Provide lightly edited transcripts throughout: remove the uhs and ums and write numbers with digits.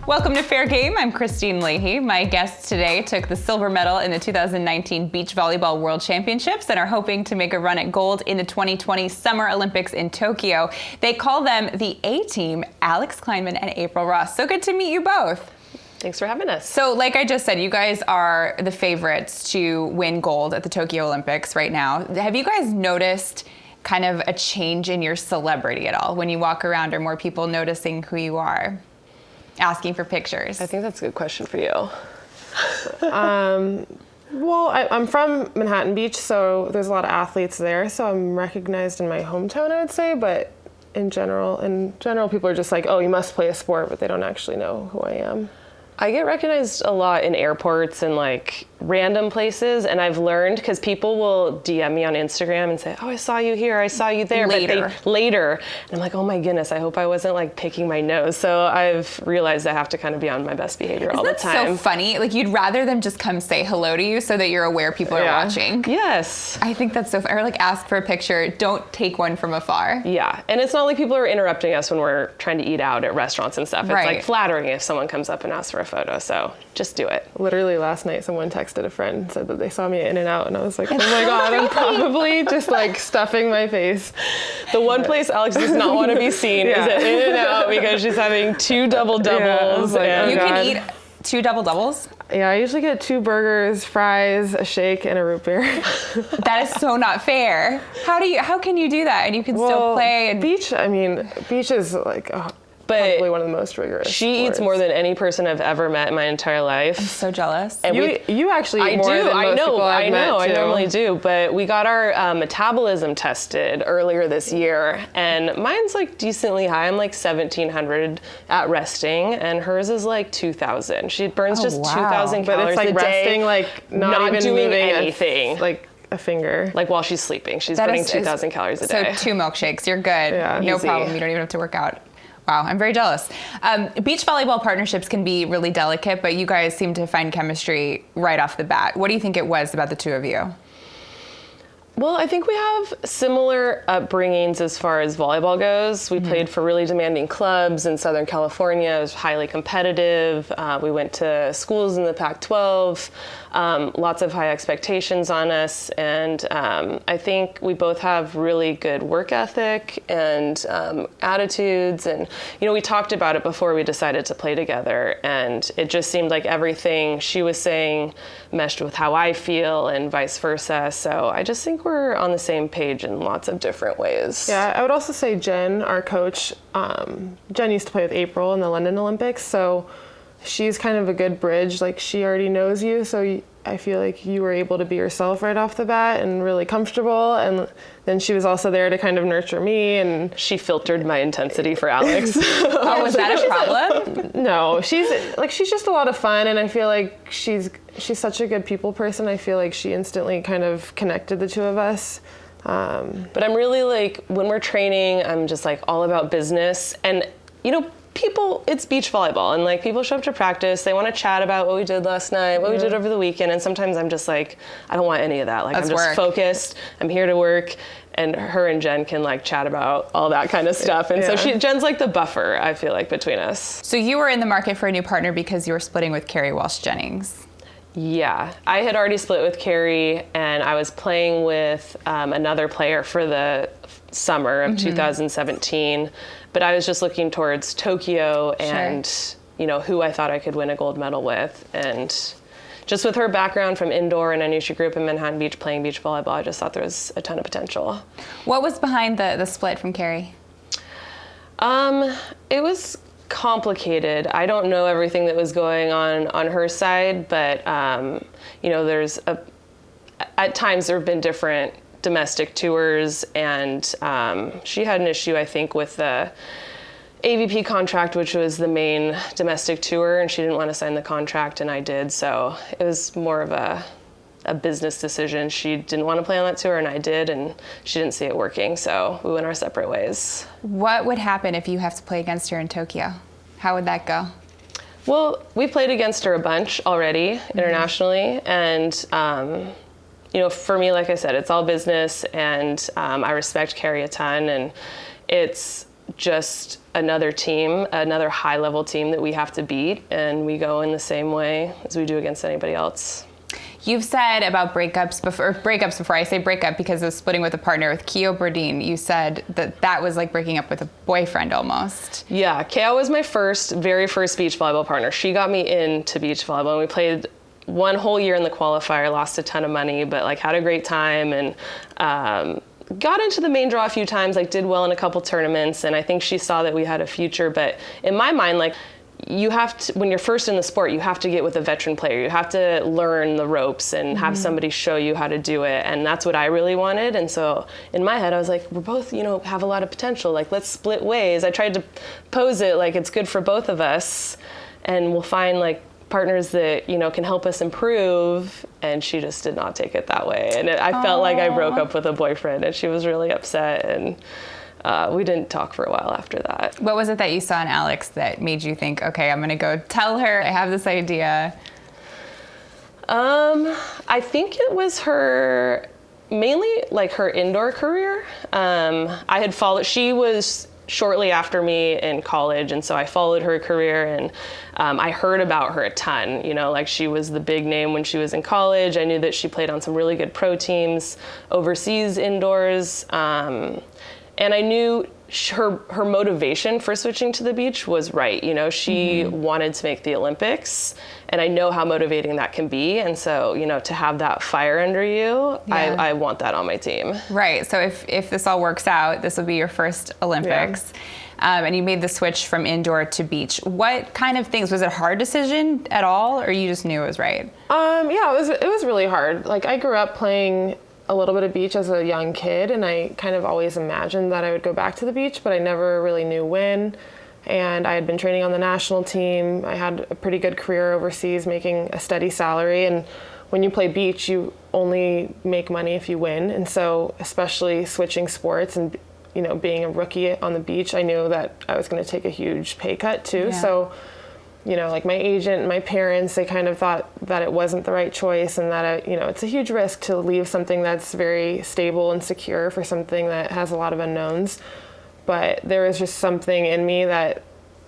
Welcome to Fair Game. I'm Kristine Leahy. My guests today took the silver medal in the 2019 Beach Volleyball World Championships and are hoping to make a run at gold in the 2020 Summer Olympics in Tokyo. They call them the A-Team, Alix Klineman and April Ross. So good to meet you both. Thanks for having us. So like I just said, you guys are the favorites to win gold at the Tokyo Olympics right now. Have you guys noticed kind of a change in your celebrity at all? When you walk around, are more people noticing who you are? Asking for pictures? I think that's a good question for you. Well, I'm from Manhattan Beach, so there's a lot of athletes there, so I'm recognized in my hometown, I would say, but in general, people are just like, oh, you must play a sport, but they don't actually know who I am. I get recognized a lot in airports and like random places, and I've learned because people will DM me on Instagram and say, oh, I saw you here, I saw you there. Later. But later. And I'm like, oh my goodness, I hope I wasn't like picking my nose. So I've realized I have to kind of be on my best behavior all the time. Isn't that so funny? Like you'd rather them just come say hello to you so that you're aware people are watching. Yes. I think that's so fun. Or like ask for a picture, don't take one from afar. Yeah, and it's not like people are interrupting us when we're trying to eat out at restaurants and stuff. It's like flattering if someone comes up and asks for a photo, so just do it. Literally last night, someone texted a friend and said that they saw me in and out, and I was like, oh my God, I'm probably just like stuffing my face. The one place Alix does not want to be seen is at In and Out because she's having 2 double-doubles. Like, and you can eat 2 double-doubles? Yeah, I usually get 2 burgers, fries, a shake, and a root beer. That is so not fair. How can you do that and you can still play? And beach is like probably one of the most rigorous She sports. eats more than any person I've ever met in my entire life. I'm so jealous. And you actually eat more than most people I've met, I too. normally do, but we got our metabolism tested earlier this year, and mine's like decently high. I'm like 1,700 at resting, and hers is like 2,000. She burns just 2,000 but calories it's like a day, resting, like not even doing moving anything. Like a finger. Like while she's sleeping, she's burning 2,000 calories a day. So 2 milkshakes, you're good. Yeah, no easy. problem. You don't even have to work out. Wow, I'm very jealous. Beach volleyball partnerships can be really delicate, but you guys seem to find chemistry right off the bat. What do you think it was about the 2 of you? Well, I think we have similar upbringings as far as volleyball goes. We played for really demanding clubs in Southern California. It was highly competitive. We went to schools in the Pac-12, lots of high expectations on us. And I think we both have really good work ethic and attitudes. And, you know, we talked about it before we decided to play together. And it just seemed like everything she was saying meshed with how I feel and vice versa. So I just think we're on the same page in lots of different ways. Yeah, I would also say Jen, our coach, Jen used to play with April in the London Olympics, so she's kind of a good bridge. Like, she already knows you, so I feel like you were able to be yourself right off the bat and really comfortable, and then she was also there to kind of nurture me, and she filtered my intensity for Alix. Oh, was that a problem? No, she's just a lot of fun, and I feel like she's such a good people person. I feel like she instantly kind of connected the 2 of us. But I'm really like, when we're training, I'm just like all about business. And, you know, it's beach volleyball, and like people show up to practice, they want to chat about what we did last night, what we did over the weekend, and sometimes I'm just like, I don't want any of that. Like, I'm just focused, I'm here to work, and her and Jen can like chat about all that kind of stuff. And so Jen's like the buffer, I feel like, between us. So you were in the market for a new partner because you were splitting with Carrie Walsh-Jennings. Yeah, I had already split with Carrie, and I was playing with another player for the summer of 2017, but I was just looking towards Tokyo and you know, who I thought I could win a gold medal with. And just with her background from indoor, and I knew she grew up in Manhattan Beach playing beach volleyball, I just thought there was a ton of potential. What was behind the split from Carrie? It was complicated. I don't know everything that was going on her side, but you know, at times there have been different domestic tours, and she had an issue, I think, with the AVP contract, which was the main domestic tour, and she didn't want to sign the contract, and I did, so it was more of a business decision. She didn't want to play on that tour, and I did, and she didn't see it working, so we went our separate ways. What would happen if you have to play against her in Tokyo? How would that go? Well, we played against her a bunch already internationally, and you know, for me, like I said, it's all business, and I respect Carrie a ton, and it's just another team, another high-level team that we have to beat, and we go in the same way as we do against anybody else. You've said about breakups before. I say breakup because of splitting with a partner with Keo Burdine. You said that was like breaking up with a boyfriend almost. Yeah, Keo was my very first beach volleyball partner. She got me into beach volleyball, and we played one whole year in the qualifier, lost a ton of money, but like had a great time, and got into the main draw a few times, like did well in a couple tournaments, and I think she saw that we had a future. But in my mind, like, you have to, when you're first in the sport, you have to get with a veteran player. You have to learn the ropes and have somebody show you how to do it. And that's what I really wanted. And so in my head, I was like, we're both, have a lot of potential. Like, let's split ways. I tried to pose it like it's good for both of us, and we'll find like partners that, can help us improve. And she just did not take it that way. And I felt like I broke up with a boyfriend, and she was really upset. And we didn't talk for a while after that. What was it that you saw in Alix that made you think, okay, I'm gonna go tell her I have this idea? I think it was mainly like her indoor career. I had followed, she was shortly after me in college, and so I followed her career, and I heard about her a ton. Like, she was the big name when she was in college. I knew that she played on some really good pro teams overseas indoors. And I knew her motivation for switching to the beach was right. She wanted to make the Olympics, and I know how motivating that can be. And so, to have that fire under you, I want that on my team. Right. So if this all works out, this will be your first Olympics. Yeah. And you made the switch from indoor to beach. What kind of things, was it a hard decision at all, or you just knew it was right? Yeah, it was really hard. Like, I grew up playing a little bit of beach as a young kid, and I kind of always imagined that I would go back to the beach, but I never really knew when. And I had been training on the national team. I had a pretty good career overseas, making a steady salary. And when you play beach, you only make money if you win. And so, especially switching sports and being a rookie on the beach, I knew that I was going to take a huge pay cut too. Yeah. So, like, my agent and my parents, they kind of thought that it wasn't the right choice, and that, it's a huge risk to leave something that's very stable and secure for something that has a lot of unknowns. But there was just something in me that,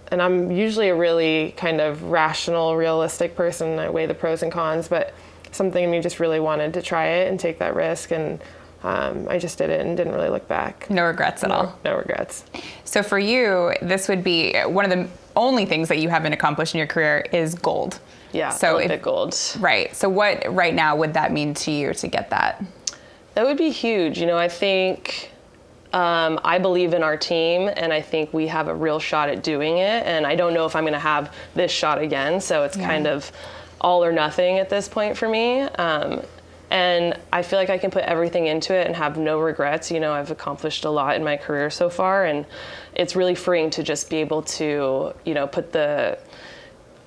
and I'm usually a really kind of rational, realistic person. I weigh the pros and cons, but something in me just really wanted to try it and take that risk. And I just did it and didn't really look back. No regrets at all? No regrets. So for you, this would be one of the only things that you haven't accomplished in your career is gold. Yeah, so Olympic gold. Right. So what right now would that mean to you to get that? That would be huge. I think I believe in our team, and I think we have a real shot at doing it. And I don't know if I'm going to have this shot again. So it's kind of all or nothing at this point for me. And I feel like I can put everything into it and have no regrets. I've accomplished a lot in my career so far, and it's really freeing to just be able to, put the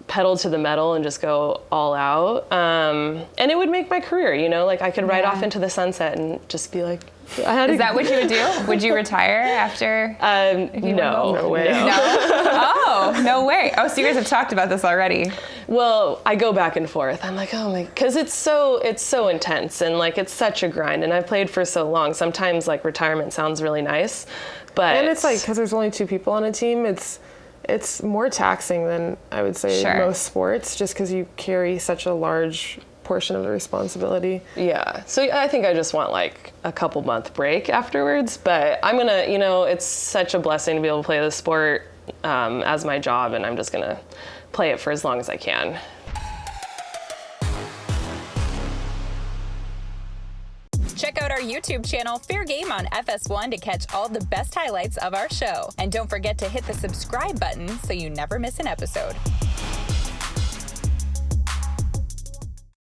pedal to the metal and just go all out. And it would make my career, like, I could ride off into the sunset and just be like, Is that what you would do? Would you retire after? No way. No? Oh, no way. Oh, so you guys have talked about this already. Well, I go back and forth. I'm like, oh my, because it's so intense, and like, it's such a grind, and I've played for so long. Sometimes like retirement sounds really nice, but. And it's like, because there's only 2 people on a team, it's more taxing than I would say most sports, just because you carry such a large portion of the responsibility. Yeah. So I think I just want like a couple month break afterwards, but I'm gonna, it's such a blessing to be able to play the sport as my job, and I'm just gonna play it for as long as I can. Check out our YouTube channel, FairGame on FS1, to catch all the best highlights of our show. And don't forget to hit the subscribe button so you never miss an episode.